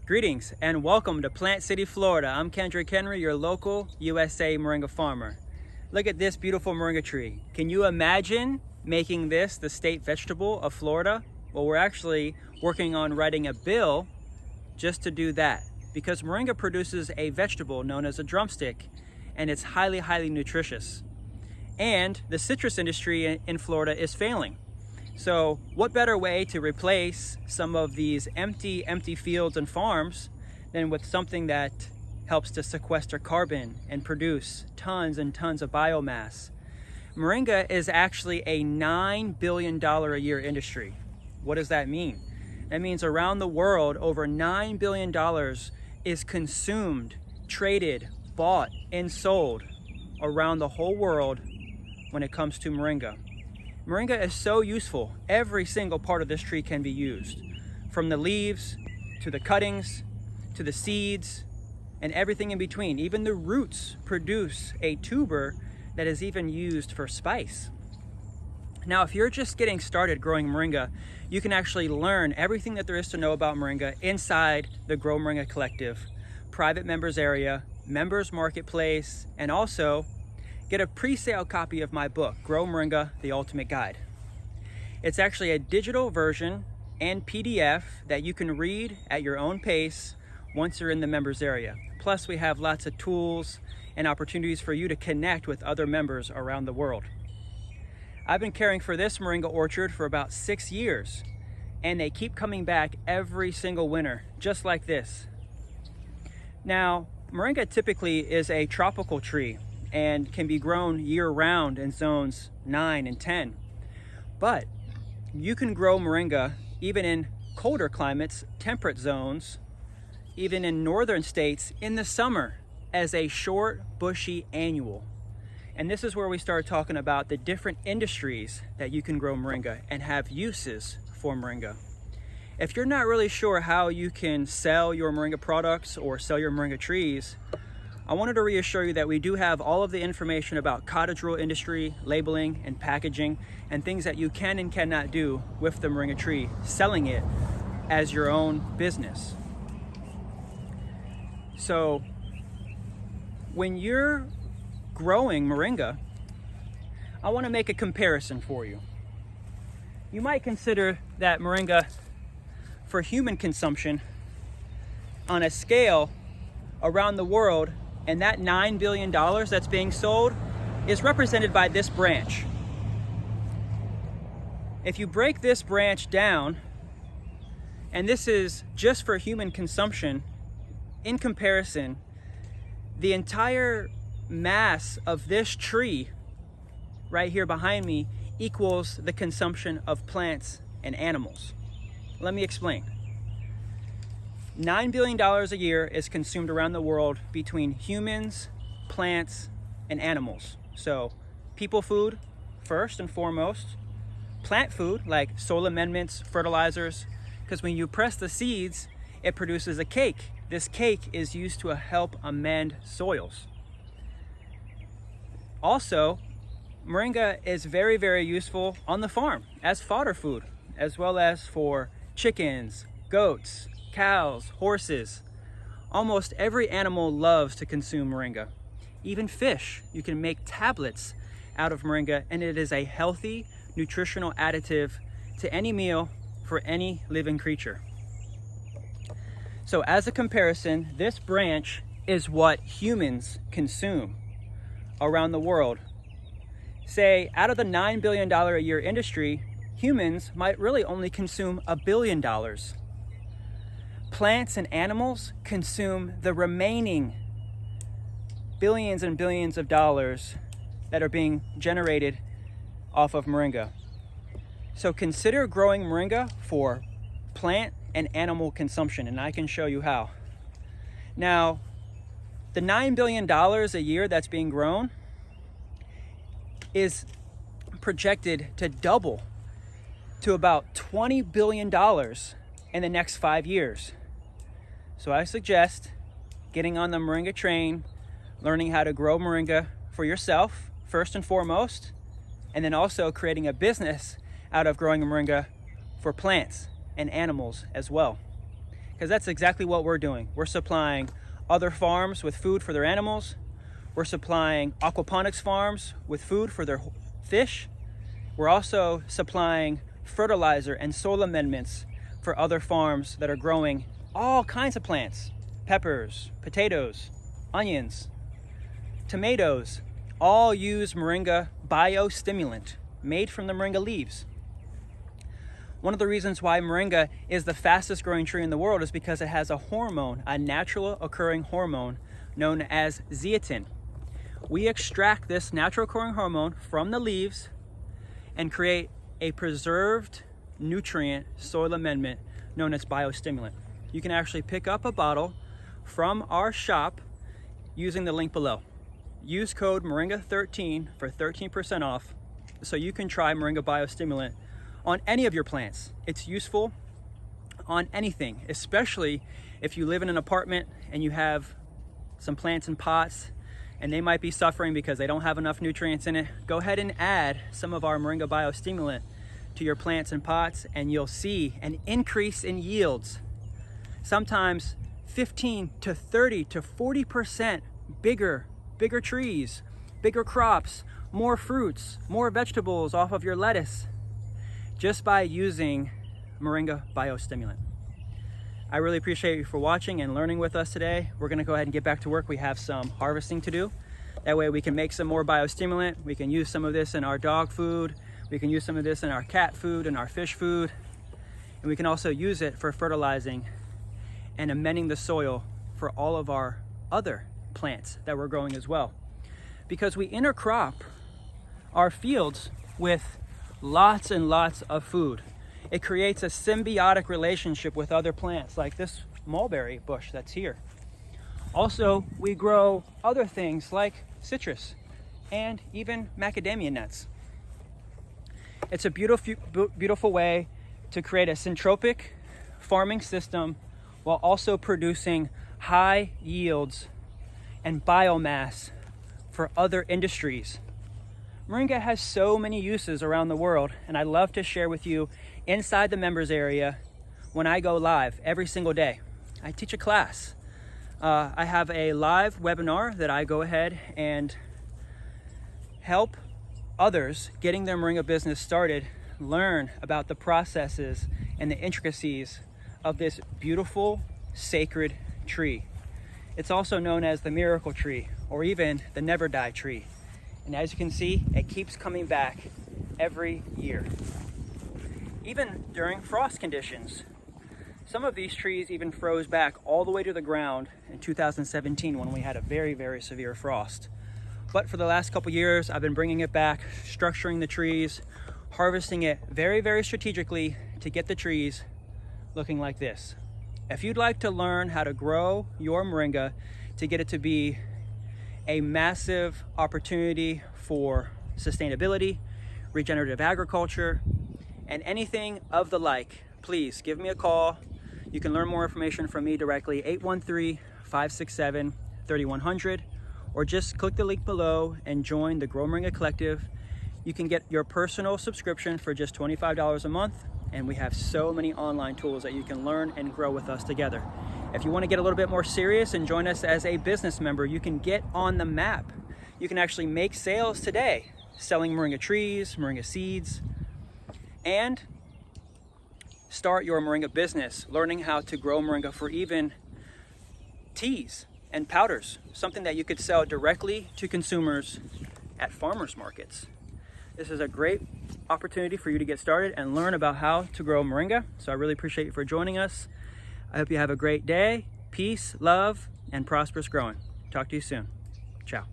Greetings and welcome to Plant City, Florida. I'm Kendrick, your local USA Moringa farmer. Look at this beautiful moringa tree. Can you imagine making this the state vegetable of Florida? Well, we're actually working on writing a bill just to do that, because moringa produces a vegetable known as a drumstick, and it's highly nutritious. And the citrus industry in Florida is failing. So what better way to replace some of these empty fields and farms than with something that helps to sequester carbon and produce tons and tons of biomass? Moringa is actually a $9 billion a year industry. What does that mean? That means around the world, over $9 billion is consumed, traded, bought, and sold around the whole world when it comes to moringa. Moringa is so useful. Every single part of this tree can be used, from the leaves to the cuttings to the seeds and everything in between. Even the roots produce a tuber that is even used for spice. Now, if you're just getting started growing moringa, you can actually learn everything that there is to know about moringa inside the Grow Moringa Collective, private members area, members marketplace, and also get a pre-sale copy of my book, Grow Moringa, The Ultimate Guide. It's actually a digital version and PDF that you can read at your own pace once you're in the members area. Plus, we have lots of tools and opportunities for you to connect with other members around the world. I've been caring for this moringa orchard for about 6 years, and they keep coming back every single winter, just like this. Now, moringa typically is a tropical tree and can be grown year-round in zones 9 and 10. But you can grow moringa even in colder climates, temperate zones, even in northern states in the summer as a short, bushy annual. And this is where we start talking about the different industries that you can grow moringa and have uses for moringa. If you're not really sure how you can sell your moringa products or sell your moringa trees, I wanted to reassure you that we do have all of the information about cottage rule industry, labeling and packaging, and things that you can and cannot do with the moringa tree, selling it as your own business. So when you're growing moringa, I want to make a comparison for you. You might consider that moringa for human consumption on a scale around the world, and that $9 billion that's being sold is represented by this branch. If you break this branch down, and this is just for human consumption, in comparison, the entire mass of this tree right here behind me equals the consumption of plants and animals. Let me explain. $9 billion a year is consumed around the world between humans, plants, and animals. So people food first and foremost, plant food like soil amendments, fertilizers, because when you press the seeds, it produces a cake. This cake is used to help amend soils. Also, moringa is very useful on the farm as fodder food, as well as for chickens, goats, cows, horses. Almost every animal loves to consume moringa. Even fish, you can make tablets out of moringa, and it is a healthy nutritional additive to any meal for any living creature. So as a comparison, this branch is what humans consume around the world. Say, out of the $9 billion a year industry, humans might really only consume $1 billion. Plants and animals consume the remaining billions and billions of dollars that are being generated off of moringa. So consider growing moringa for plant and animal consumption, and I can show you how. Now, the $9 billion a year that's being grown is projected to double to about $20 billion in the next 5 years. So I suggest getting on the moringa train, learning how to grow moringa for yourself first and foremost, and then also creating a business out of growing moringa for plants and animals as well. because that's exactly what we're doing. We're supplying other farms with food for their animals. We're supplying aquaponics farms with food for their fish. We're also supplying fertilizer and soil amendments for other farms that are growing all kinds of plants, peppers, potatoes, onions, tomatoes, all use Moringa Bio Stimulant made from the moringa leaves. One of the reasons why moringa is the fastest growing tree in the world is because it has a hormone, a natural occurring hormone known as zeatin. We extract this natural occurring hormone from the leaves and create a preserved nutrient soil amendment known as biostimulant. You can actually pick up a bottle from our shop using the link below. Use code Moringa13 for 13% off so you can try Moringa Biostimulant on any of your plants. It's useful on anything, especially if you live in an apartment and you have some plants in pots and they might be suffering because they don't have enough nutrients in it. Go ahead and add some of our Moringa Biostimulant to your plants and pots and you'll see an increase in yields. Sometimes 15 to 30 to 40% bigger trees, bigger crops, more fruits, more vegetables off of your lettuce, just by using Moringa Biostimulant. I really appreciate you for watching and learning with us today. We're gonna go ahead and get back to work. We have some harvesting to do. That way we can make some more biostimulant. We can use some of this in our dog food. We can use some of this in our cat food and our fish food. And we can also use it for fertilizing and amending the soil for all of our other plants that we're growing as well. Because we intercrop our fields with lots and lots of food. It creates a symbiotic relationship with other plants like this mulberry bush that's here. Also, we grow other things like citrus and even macadamia nuts. It's a beautiful way to create a syntropic farming system while also producing high yields and biomass for other industries. Moringa has so many uses around the world, and I love to share with you inside the members area when I go live every single day. I teach a class. I have a live webinar that I go ahead and help others getting their moringa business started learn about the processes and the intricacies of this beautiful sacred tree. It's also known as the miracle tree or even the never die tree. And as you can see, it keeps coming back every year. Even during frost conditions, some of these trees even froze back all the way to the ground in 2017 when we had a very, very severe frost. But for the last couple years, I've been bringing it back, structuring the trees, harvesting it very, very strategically to get the trees looking like this. If you'd like to learn how to grow your moringa to get it to be a massive opportunity for sustainability, regenerative agriculture, and anything of the like, please give me a call. You can learn more information from me directly, 813-567-3100, or just click the link below and join the Grow Moringa Collective. You can get your personal subscription for just $25 a month, and we have so many online tools that you can learn and grow with us together. If you want to get a little bit more serious and join us as a business member, you can get on the map. You can actually make sales today, selling moringa trees, moringa seeds, and start your moringa business, learning how to grow moringa for even teas and powders, something that you could sell directly to consumers at farmers markets. This is a great opportunity for you to get started and learn about how to grow moringa. So I really appreciate you for joining us. I hope you have a great day. Peace, love, and prosperous growing. Talk to you soon. Ciao.